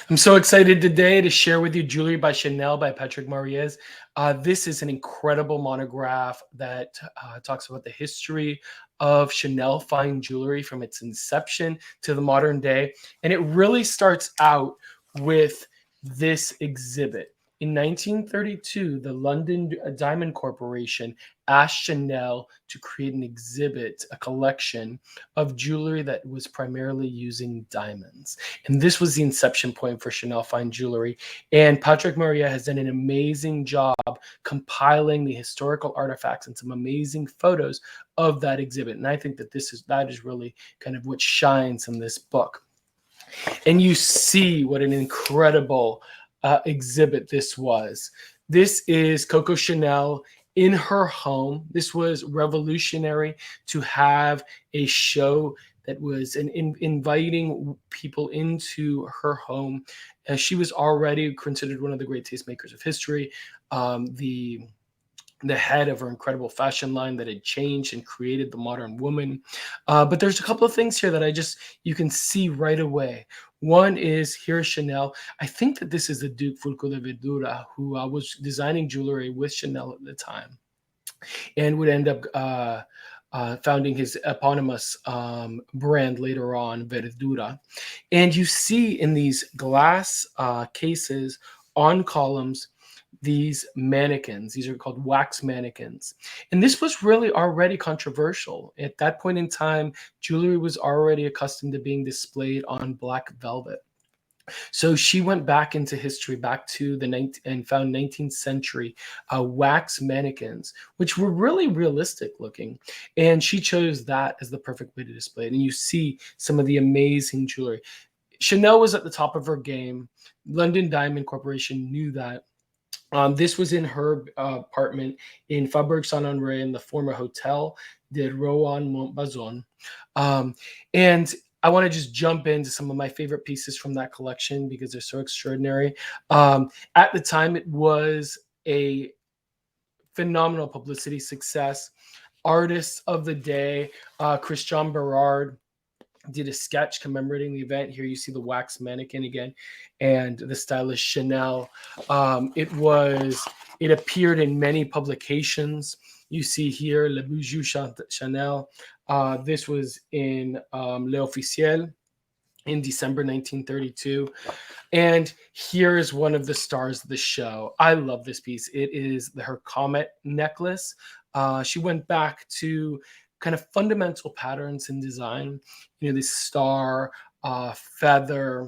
I'm so excited today to share with you Jewelry by Chanel by Patrick Mauriés. This is an incredible monograph that talks about the history of Chanel fine jewelry from its inception to the modern day. And it really starts out with this exhibit. In 1932, the London Diamond Corporation asked Chanel to create an exhibit, a collection of jewelry that was primarily using diamonds. And this was the inception point for Chanel fine jewelry. And Patrick Mauriés has done an amazing job compiling the historical artifacts and some amazing photos of that exhibit. And I think that that is really kind of what shines in this book. And you see what an incredible exhibit this was. This is Coco Chanel in her home. This was revolutionary to have a show that was inviting people into her home. She was already considered one of the great tastemakers of history. The head of her incredible fashion line that had changed and created the modern woman. But there's a couple of things here that you can see right away. One is here's Chanel. I think that this is the Duke Fulco de Verdura, who was designing jewelry with Chanel at the time and would end up founding his eponymous brand later on, Verdura. And you see in these glass cases on columns, these mannequins. These are called wax mannequins. And this was really already controversial. At that point in time, jewelry was already accustomed to being displayed on black velvet. So she went back into history, back to and found 19th century wax mannequins, which were really realistic looking. And she chose that as the perfect way to display it. And you see some of the amazing jewelry. Chanel was at the top of her game. London Diamond Corporation knew that. This was in her apartment in Faubourg Saint-Honoré in the former Hotel de Rouen-Montbazon. And I want to just jump into some of my favorite pieces from that collection because they're so extraordinary. At the time, it was a phenomenal publicity success. Artists of the day, Christian Berard, did a sketch commemorating the event. Here you see the wax mannequin again and the stylist Chanel. It appeared in many publications. You see here Le Bijou Chanel. This was in L'Officiel in December 1932. And here is one of the stars of the show. I love this piece. It is her comet necklace. She went back to kind of fundamental patterns in design, this star, feather.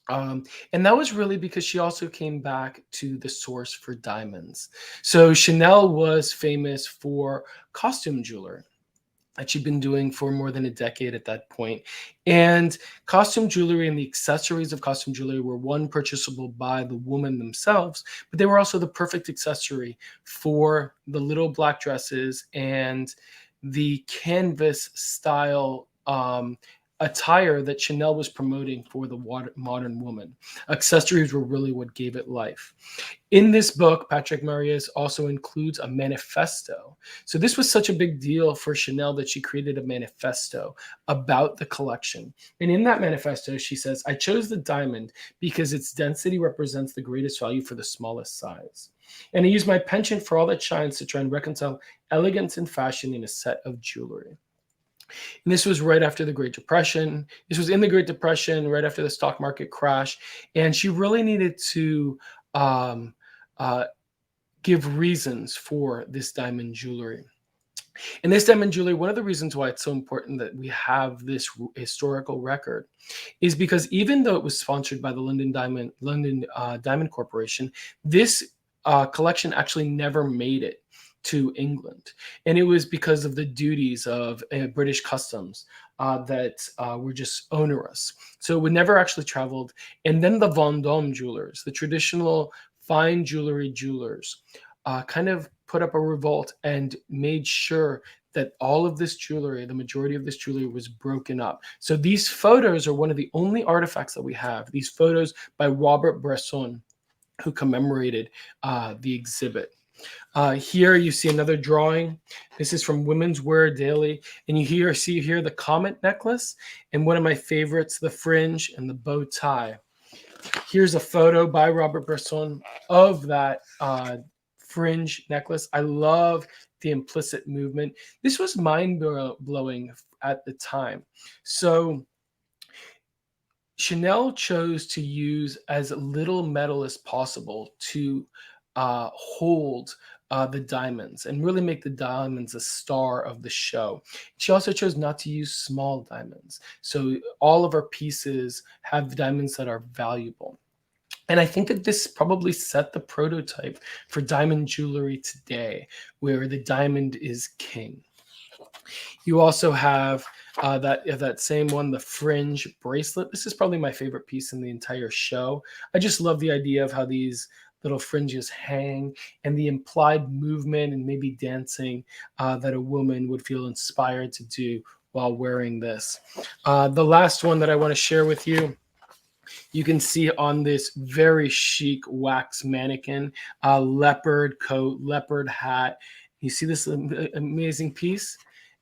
And that was really because she also came back to the source for diamonds. So Chanel was famous for costume jewelry that she'd been doing for more than a decade at that point. And costume jewelry and the accessories of costume jewelry were purchasable by the woman themselves, but they were also the perfect accessory for the little black dresses and the canvas style attire that Chanel was promoting for the modern woman. Accessories were really what gave it life. In this book, Patrick Mauriés also includes a manifesto. So this was such a big deal for Chanel that she created a manifesto about the collection. And in that manifesto, she says, I chose the diamond because its density represents the greatest value for the smallest size. And I use my penchant for all that shines to try and reconcile elegance and fashion in a set of jewelry. And this was right after the Great Depression. This was in the Great Depression, right after the stock market crash. And she really needed to give reasons for this diamond jewelry. And this diamond jewelry, one of the reasons why it's so important that we have this historical record is because even though it was sponsored by the London Diamond Corporation, this collection actually never made it to England. And it was because of the duties of British customs that were just onerous. So it never actually traveled. And then the Vendôme jewelers, the traditional fine jewelry jewelers, kind of put up a revolt and made sure that all of this jewelry, the majority of this jewelry, was broken up. So these photos are one of the only artifacts that we have, these photos by Robert Bresson, who commemorated the exhibit. Here you see another drawing. This is from Women's Wear Daily. And you see here the comet necklace. And one of my favorites, the fringe and the bow tie. Here's a photo by Robert Bresson of that fringe necklace. I love the implicit movement. This was mind-blowing at the time. So Chanel chose to use as little metal as possible to hold the diamonds and really make the diamonds a star of the show. She also chose not to use small diamonds. So all of our pieces have diamonds that are valuable. And I think that this probably set the prototype for diamond jewelry today, where the diamond is king. You also have that same one, the fringe bracelet. This is probably my favorite piece in the entire show. I just love the idea of how these little fringes hang and the implied movement and maybe dancing that a woman would feel inspired to do while wearing this. The last one that I want to share with you, you can see on this very chic wax mannequin, leopard coat, leopard hat. You see this amazing piece?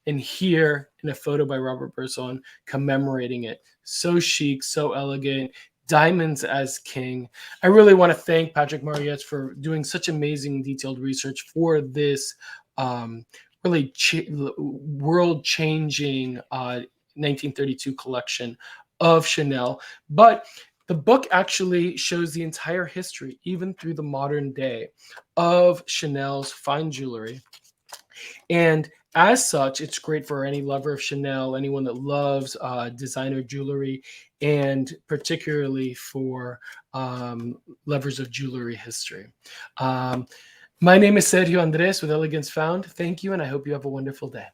And here in a photo by Robert Bresson commemorating it. So chic, so elegant, diamonds as king. I really want to thank Patrick Mauriés for doing such amazing detailed research for this really world-changing 1932 collection of Chanel. But the book actually shows the entire history, even through the modern day, of Chanel's fine jewelry. And as such, it's great for any lover of Chanel, anyone that loves designer jewelry, and particularly for lovers of jewelry history. My name is Sergio Andres with Elegance Found. Thank you, and I hope you have a wonderful day.